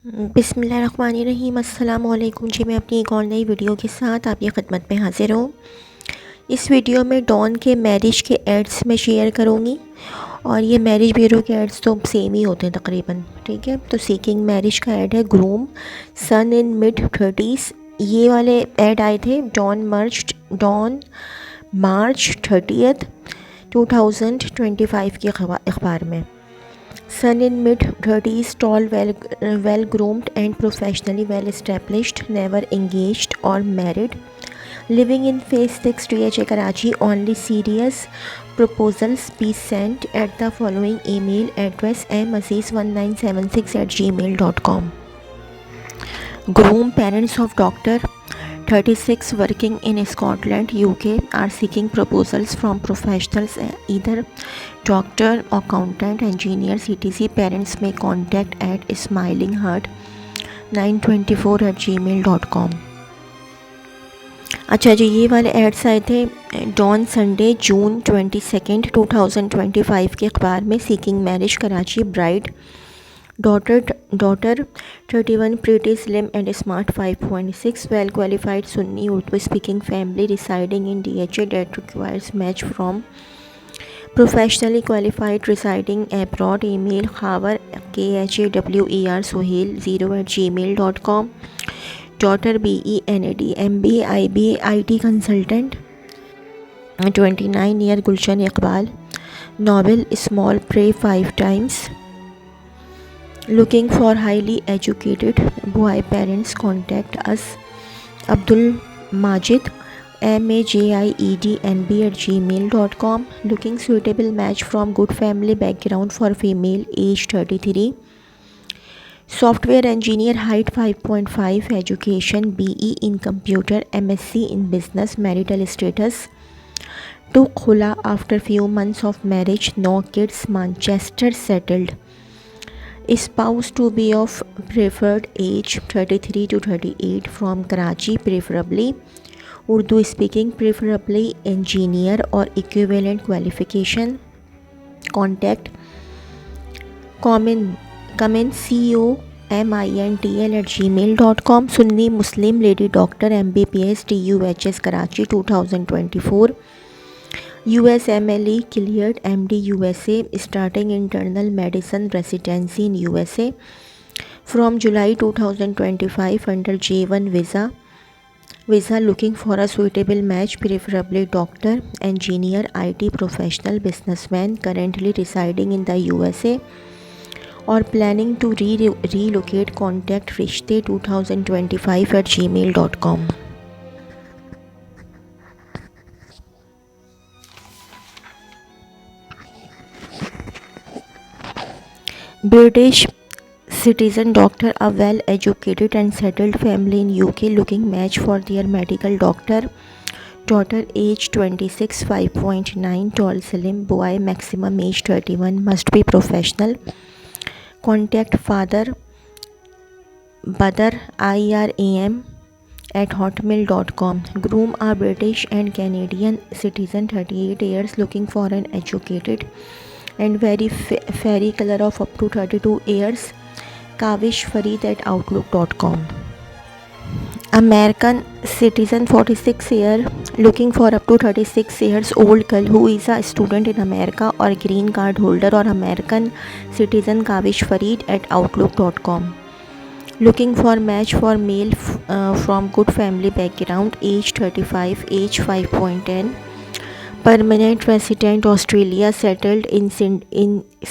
बिस्मिल्लाहिर्रहमानिर्रहीम। अस्सलाम वालेकुम जी। मैं अपनी एक और नई वीडियो के साथ आपकी खिदमत में हाज़िर हूँ। इस वीडियो में डॉन के मैरिज के एड्स में शेयर करूँगी और ये मैरिज ब्यूरो के एड्स तो सेम ही होते हैं तकरीबन, ठीक है। तो सीकिंग मैरिज का ऐड है, groom son in mid 30s। ये वाले ऐड आए थे डॉन मार्च 30th 2025 के अखबार में। Son in mid-30s, tall, well-groomed and professionally well-established, never engaged or married, living in Phase 6 THA Karachi. Only serious proposals be sent at the following email address: maziz1976@gmail.com. Groom parents of Dr. 36 working in Scotland, UK are seeking proposals from professionals, either doctor, accountant, engineer, etc. Parents may contact at smilingheart924@gmail.com. अच्छा जी, ये वाले ads आए थे don Sunday जून 22 2025 के अखबार में। Seeking marriage Karachi, bride daughter 31, pretty, slim and smart, 5.6, well qualified Sunni Urdu speaking family residing in DHA that requires match from professionally qualified residing abroad. Email khawer KHAWER Sohail 0@gmail.com. Daughter BENAD MBA IBA IT consultant, 29 year, Gulshan Iqbal. Novel small prey 5 times. Looking for highly educated boy. Parents contact us. Abdul Majid MAJIEDNB@gmail.com. Looking suitable match from good family background for female, age 33. Software engineer, height 5.5, education BE in computer, MSc in business. Marital status took khula after few months of marriage, no kids, Manchester, settled. Spouse to be of preferred age 33 to 38, from Karachi, preferably Urdu speaking, preferably engineer or equivalent qualification. Contact comment comintl@gmail.com. Sunni Muslim, lady doctor, MBBS TUHS Karachi, 2024. USMLE cleared, MD USA, starting internal medicine residency in USA from July 2025 under J1 visa. Looking for a suitable match, preferably doctor, engineer, IT professional, businessman, currently residing in the USA or planning to relocate. Contact rishte2025@gmail.com. British citizen doctor, a well-educated and settled family in UK looking match for their medical doctor. Daughter age 26, 5.9, tall, slim, boy maximum age 31, must be professional. Contact father Badr IRAM @hotmail.com. Groom, a British and Canadian citizen, 38 years, looking for an educated and very fairy color of up to 32 years. Kavish Farid @outlook.com. American citizen, 46 year, looking for up to 36 years old girl who is a student in America or green card holder or American citizen. Kavish Farid @outlook.com. Looking for match for male from good family background, age 35, age 5.10, permanent resident Australia, settled in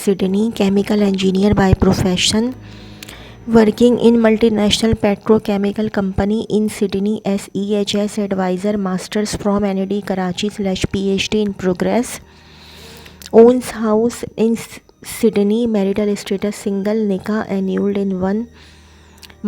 Sydney, chemical engineer by profession, working in multinational petrochemical company in Sydney, SEHS advisor, masters from NAD Karachi / PhD in progress, owns house in Sydney, marital status single, nikah annulled in 1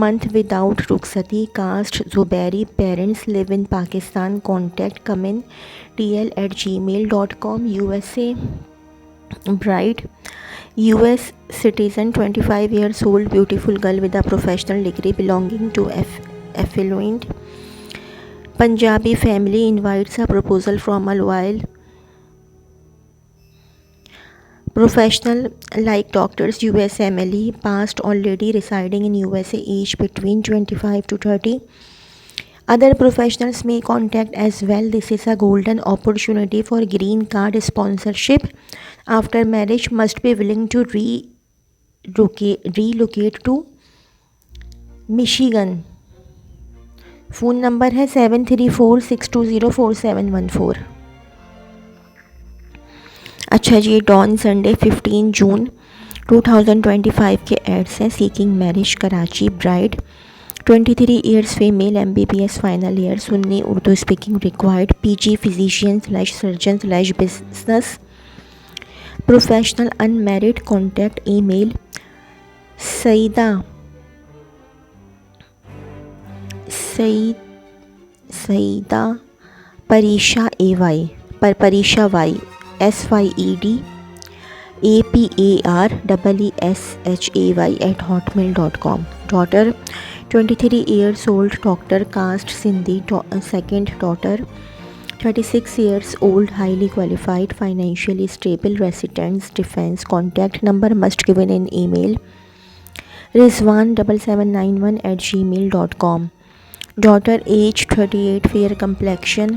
month without rukhsati, caste Zuberi, parents live in Pakistan. Contact comintl@gmail.com. USA bride, US citizen, 25 years old, beautiful girl with a professional degree belonging to affluent Punjabi family, invites a proposal from a loyal Professional like doctors USMLE past already residing in USA age between 25 to 30. Other professionals may contact as well. This is a golden opportunity for green card sponsorship. After marriage must be willing to relocate to Michigan. Phone number है 7346204714. अच्छा जी, don Sunday 15 जून 2025 के ads हैं. Seeking marriage Karachi bride 23 years female MBBS final year Sunni Urdu speaking required PG physician / surgeon / business professional unmarried contact email Saeeda Pareesha AY पर Pareesha Y SYED APAREESHAY @hotmail.com. Daughter 23 years old, doctor caste Sindhi, second daughter 36 years old, highly qualified, financially stable, residence defense. Contact number must given in email rizwan7791 @gmail.com. Daughter age 38, fair complexion,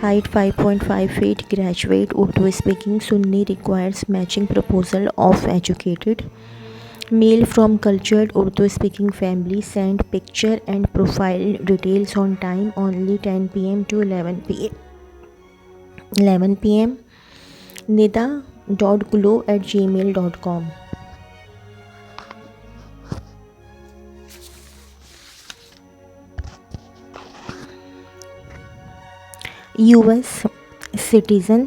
height 5.5 feet, graduate, Urdu speaking, Sunni, requires matching proposal of educated male from cultured Urdu speaking family. Send picture and profile details on time only 10 PM to 11 PM. nida.glow@gmail.com. US citizen,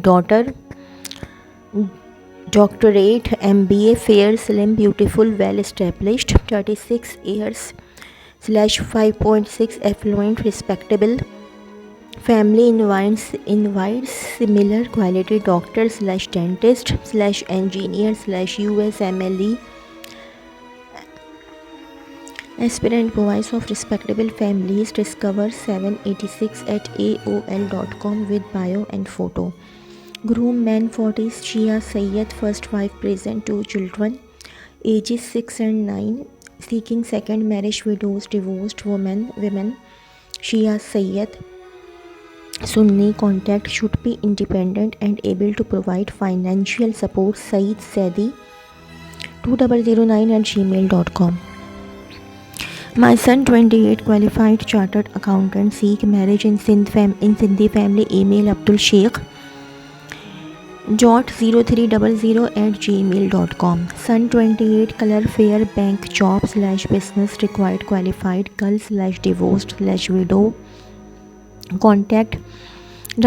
daughter doctorate MBA, fair, slim, beautiful, well established, 36 years /5.6, affluent, respectable family. Invites similar quality doctor / dentist / engineer / USMLE aspirant boys of respectable families. Discover 786@aol.com with bio and photo. Groom man 40s, Shia Sayyed, first wife, present 2 children, ages 6 and 9, seeking second marriage, widows, divorced women, Shia Sayyed, Sunni. Contact should be independent and able to provide financial support. Saeed Saidi 2009 @gmail.com. My son 28, qualified chartered accountant, seek marriage in Sindhi family. Email Abdul Sheikh jot0300 @gmail.com. Son 28, color fair, bank job / business, required qualified, girl / divorced / widow. Contact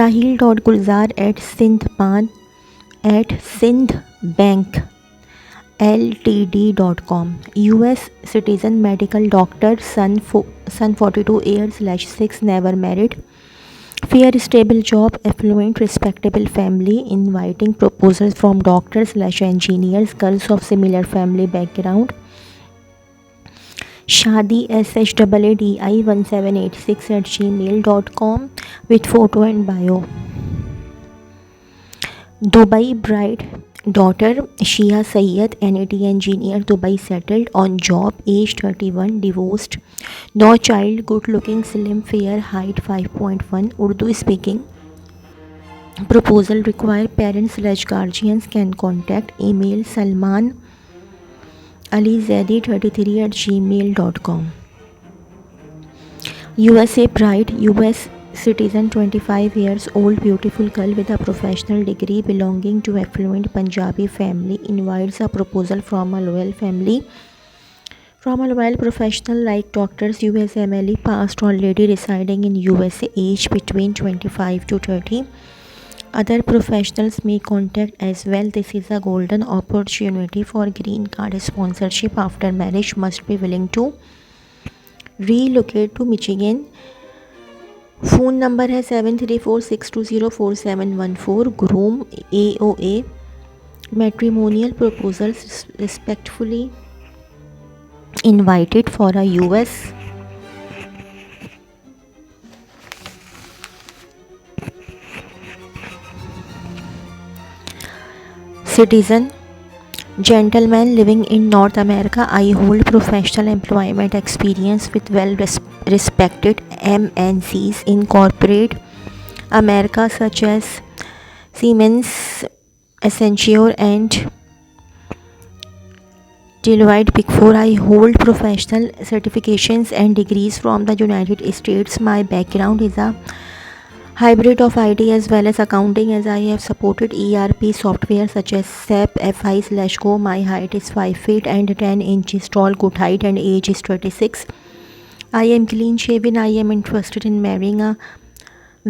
rahil.gulzar @sindhbank.ltd.com. US citizen, medical doctor, son 42 years /6, never married, fair, stable job, affluent, respectable family. Inviting proposals from doctors / engineers, girls of similar family background. Shadi SHAADI 1786 @gmail.com with photo and bio. Dubai bride, daughter Shia Sayyed, NAT engineer, Dubai, settled, on job, age 31, divorced, no child, good looking, slim, fair, height 5.1, Urdu speaking. Proposal require parents / guardians. Can contact email Salman Ali Zaidi 33 @gmail.com. USA bride, US citizen, 25 years old, beautiful girl with a professional degree, belonging to affluent Punjabi family. Invites a proposal from a loyal family. From a loyal professional like doctors USMLE past already residing in USA, age between 25 to 30. Other professionals may contact as well. This is a golden opportunity for green card sponsorship. After marriage must be willing to relocate to Michigan. Phone number है 7346204714. Groom AOA. Matrimonial proposals respectfully invited for a US citizen, gentleman living in North America. I hold professional employment experience with respected MNCs in corporate America such as Siemens, Accenture and Deloitte Big Four. I hold professional certifications and degrees from the United States. My background is a hybrid of IT as well as accounting, as I have supported ERP software such as SAP FI/Go. My height is 5 feet and 10 inches tall, good height, and age is 26. I am clean shaven. I am interested in marrying a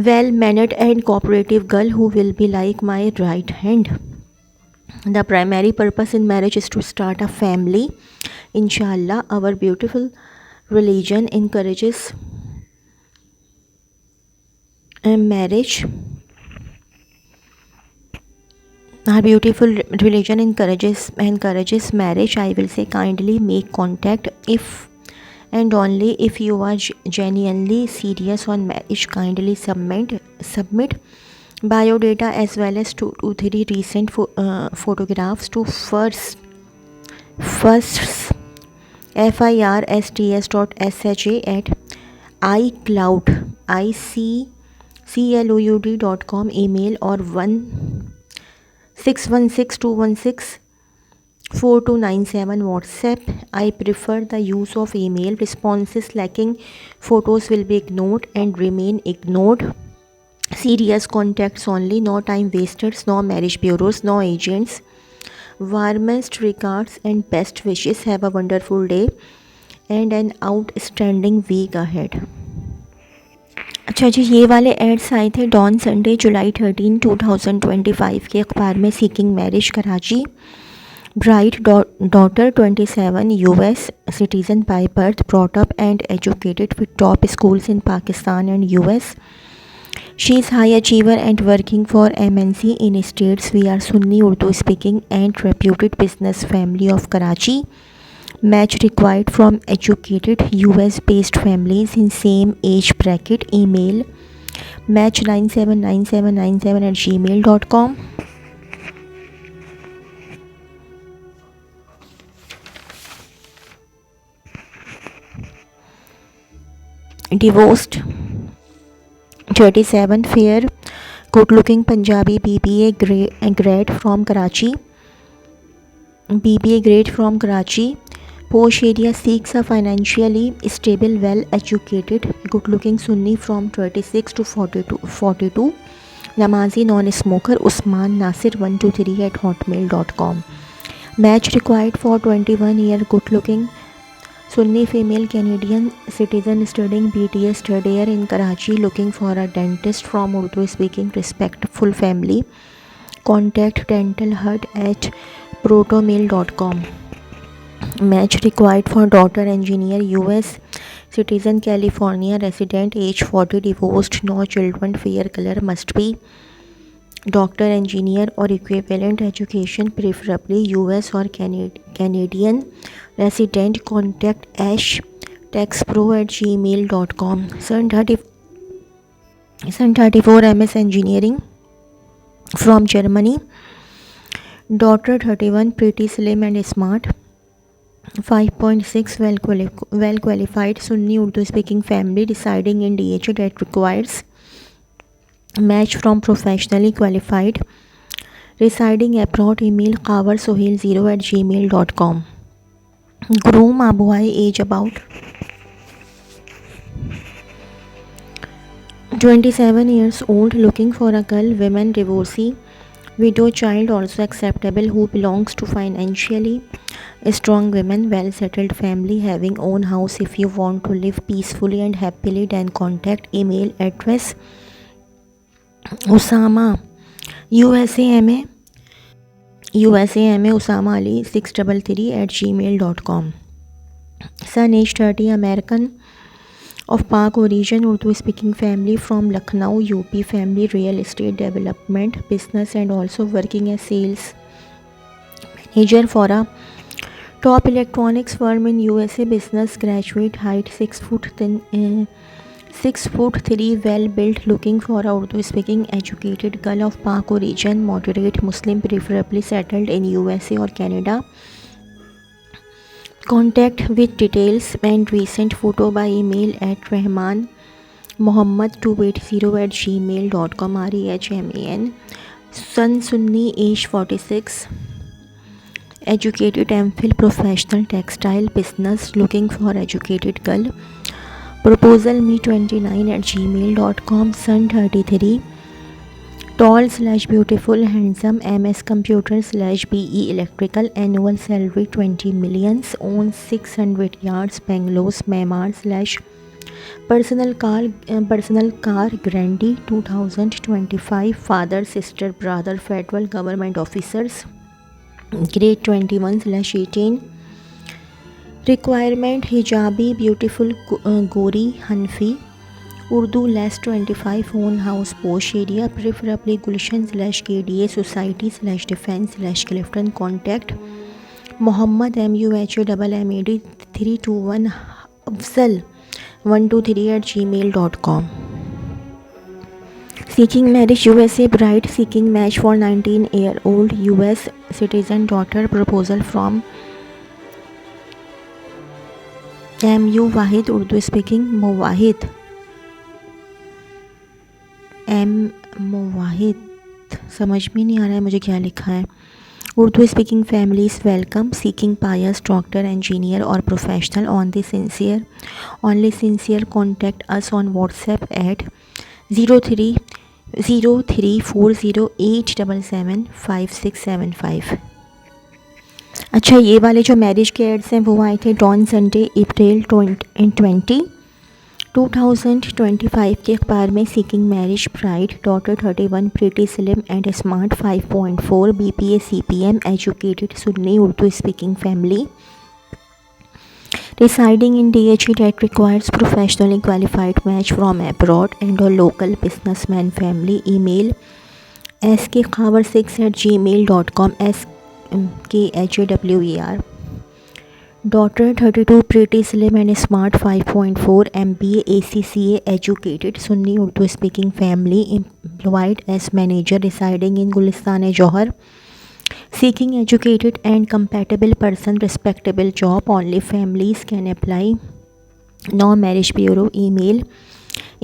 well mannered and cooperative girl who will be like my right hand. The primary purpose in marriage is to start a family. Inshallah, our beautiful religion encourages marriage. Our beautiful religion encourages marriage. I will say kindly make contact if and only if you are genuinely serious on marriage. Kindly submit biodata as well as 2 to 3 recent photographs to first firsts@icloud.com email or 16162164297 WhatsApp. I prefer the use of email. Responses lacking photos will be ignored and remain ignored. Serious contacts only, no time wasters, no marriage bureaus, no agents. Warmest regards and best wishes. Have a wonderful day and an outstanding week ahead. अच्छा जी, ये वाले ads आए थे don Sunday जुलाई 13, 2025 के अखबार में. Seeking marriage Karachi. Bright daughter 27, US citizen by birth, brought up and educated with top schools in Pakistan and US. She is high achiever and working for MNC in states. We are Sunni Urdu speaking and reputed business family of Karachi. Match required from educated US based families in same age bracket. Email match979797@gmail.com. Divorced 37, fair, good looking Punjabi, BBA grad from Karachi. Posh area, seeks a financially stable, well educated, good looking Sunni from 26 to 42. Namazi, non-smoker. Usman Nasir 123@hotmail.com. Match required for 21-year good looking Sunni female Canadian citizen studying BTS third year in Karachi, looking for a dentist from Urdu speaking respectful family. Contact dentalhut@protomail.com. Match required for daughter engineer, US citizen, California resident, age 40, divorced, no children, fair color, must be doctor, engineer or equivalent education, preferably US or Canadian resident. Contact ashtexpro@gmail.com. Son 34, MS engineering from Germany. Daughter 31, pretty slim and smart. 5.6, well qualified Sunni Urdu speaking family, residing in DH that requires match from professionally qualified, residing abroad. Email kawarsohail0@gmail.com. Groom Abuai, age about 27 years old, looking for a girl, women, divorcee, widow, child also acceptable, who belongs to financially strong women, well settled family, having own house. If you want to live peacefully and happily, then contact. Email address Usama USAMA Usama Ali 633@gmail.com. Son age 30, American of Pak origin, Urdu speaking family from Lucknow, UP. Family real estate development business and also working as sales manager for a top electronics firm in USA. Business graduate, height 6 foot 6'3", well-built, looking for a Urdu-speaking, educated girl of Pak origin, moderate Muslim, preferably settled in USA or Canada. Contact with details and recent photo by email at rahmanmohammad280@gmail.com. REHMAN. Son Sunni, age 46. Educated MPhil, professional, textile business, looking for educated girl. Proposal me29@gmail.com. Son 33. Tall/beautiful, handsome, MS Computer/BE Electrical, annual salary 20 millions, owns 600 yards, Bangalore's Myanmar/personal car Grandi 2025, father, sister, brother, federal government officers, grade 21/18. Requirement: hijabi, beautiful, gori, Hanfi, Urdu less 25, own house, posh area, preferably Gulshan/KDA Society/Defense/Clifton. Contact Mohammed MUHAMMAD 321 Afzal 123@gmail.com. Seeking marriage, USA bride, seeking match for 19-year-old US citizen daughter. Proposal from MU Wahid, Urdu speaking, Mowahid समझ में नहीं आ रहा है मुझे क्या लिखा है. Urdu speaking families welcome. Seeking pious doctor, engineer or professional only sincere. Contact us on WhatsApp at 033408775675. अच्छा, ये वाले जो मैरिज के एड्स हैं वो आए थे डॉन संडे अप्रैल 2025 के अखबार में. Seeking marriage bride, daughter 31, pretty slim and smart, 5.4 BPA CPM, educated Sunni Urdu speaking family, residing in DHE that requires professionally qualified match from abroad and or local businessman family. Email skkhawar6@gmail.com. SKHAWER. Daughter 32, pretty slim and smart, 5.4 MBA ACCA, educated Sunni Urdu speaking family, employed as manager, residing in Gulistan Johar. Seeking educated and compatible person, respectable job, only families can apply. No marriage bureau. Email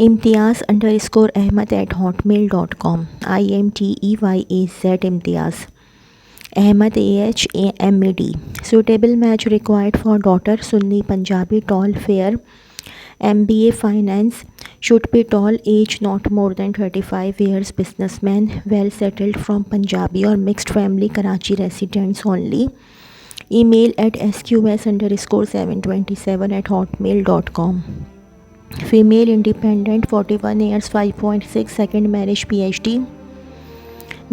imtiaz_ahmad@hotmail.com. IMTEYAZ Imtiaz Ahmad AHAMAD. Suitable match required for daughter, Sunni Punjabi, tall, fair, MBA finance, should be tall, age not more than 35 years, businessman, well settled, from Punjabi or mixed family, Karachi residents only. Email at sqs_727@hotmail.com. Female, independent, 41 years, 5.6, second marriage, PhD,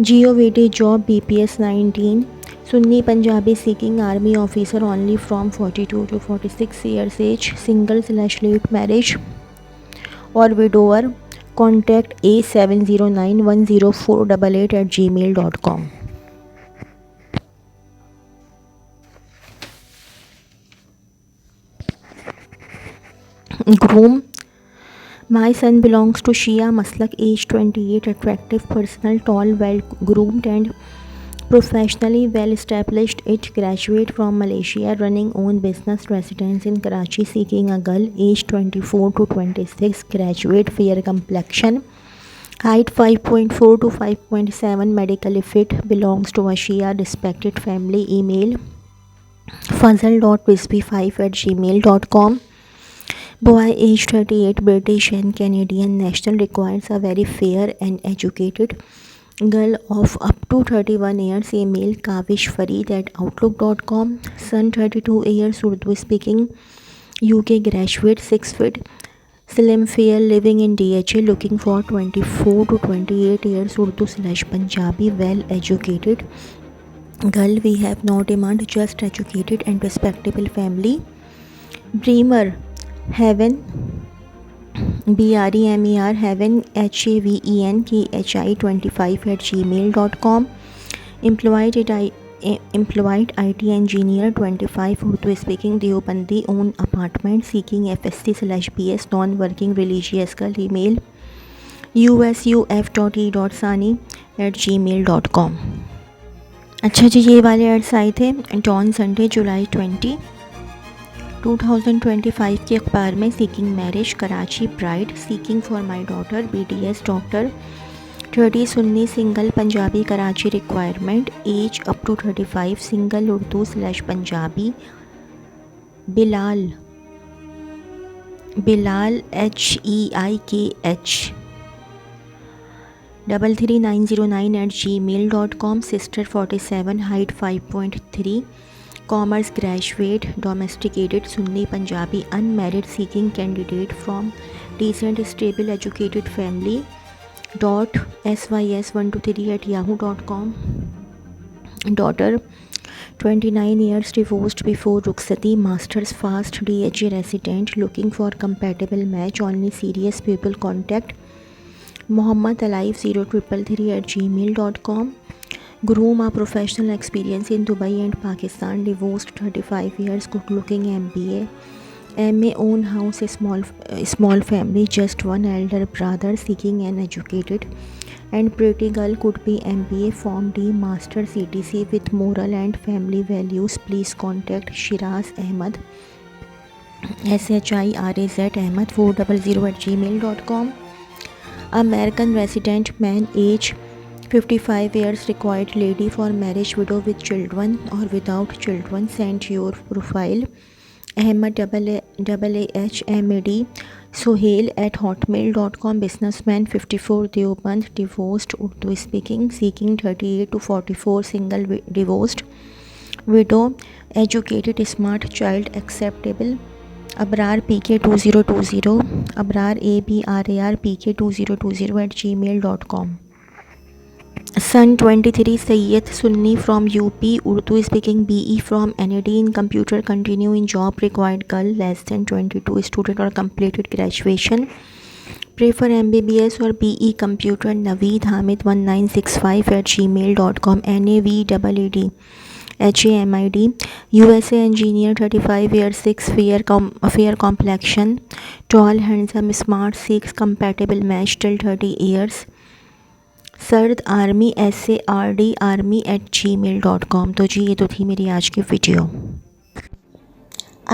GOVT job, BPS 19, Sunni Punjabi, seeking army officer only, from 42 to 46 years age, single/late marriage or widower. Contact A70910488@gmail.com. Groom. My son belongs to Shia Maslak, age 28, attractive, personal, tall, well groomed and professionally well established. It graduate from Malaysia, running own business, residence in Karachi. Seeking a girl, age 24 to 26, graduate, fair complexion, height 5.4 to 5.7, medically fit, belongs to a Shia respected family. Email fazal.wisby5@gmail.com. Boy, age 38, British and Canadian national, requires a very fair and educated girl of up to 31 years. Email kavishfareed@outlook.com. Son 32 years, Urdu speaking, UK graduate, 6 feet, slim, fair, living in DHA, looking for 24 to 28 years, Urdu/Punjabi, well educated girl. We have no demand, just educated and respectable family. Bremer, Heaven, BREMER, Heaven, HAVENKHI 25@gmail.com. Employed employed IT engineer 25 Urdu speaking Deobandi own apartment seeking FSC/BS non-working religious girl email usuf.e.sani@gmail.com। अच्छा जी, ये वाले ads आए थे on Sunday जुलाई 2025 के अखबार में। Seeking marriage Karachi bride seeking for my daughter BDS doctor 30 Sunni single Punjabi Karachi requirement as up to 35 single उर्दू/पंजाबी Bilal HEIKH 33909@gmail.com। sister 47 height 5.3 commerce graduate domesticated Sunni Punjabi unmarried seeking candidate from decent stable educated family .sys123@yahoo.com। daughter 29 years divorced before Rukhsati masters fast DHA resident looking for compatible match only serious people contact Muhammad Alive 0333@gmail.com। groom a professional experience in Dubai and Pakistan divorced 35 years good looking MBA MA own house small family just one elder brother seeking an educated and pretty girl could be MBA Form D Master CTC with moral and family values please contact Shiraz Ahmad SHIRAZ Ahmad 400@gmail.com। American resident man age 55 years required lady for marriage widow with children or without children send your profile Ahmad AAHMAD Sohail@hotmail.com। businessman 54 Deoband divorced Urdu speaking seeking 38 to 44 single divorced widow educated smart child acceptable Abrar PK 2020 Abrar ABRAR PK 2020@gmail.com। Son 23 Sayyid Sunni from UP Urdu speaking BE from NAD in computer continue in job required girl less than 22 student or completed graduation prefer MBBS or BE computer Naveed Hamid 1965@gmail.com NAVEED HAMID USA engineer 35 years 6 fair complexion tall handsome smart 6 compatible match till 30 years सर्द army SARD army@gmail.com। तो जी ये तो थी मेरी आज की video.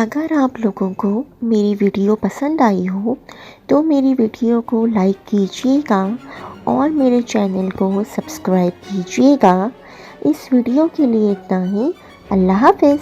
अगर आप लोगों को मेरी वीडियो पसंद आई हो तो मेरी वीडियो को लाइक कीजिएगा और मेरे चैनल को सब्सक्राइब कीजिएगा। इस वीडियो के लिए इतना ही। अल्लाह हाफ़िज़।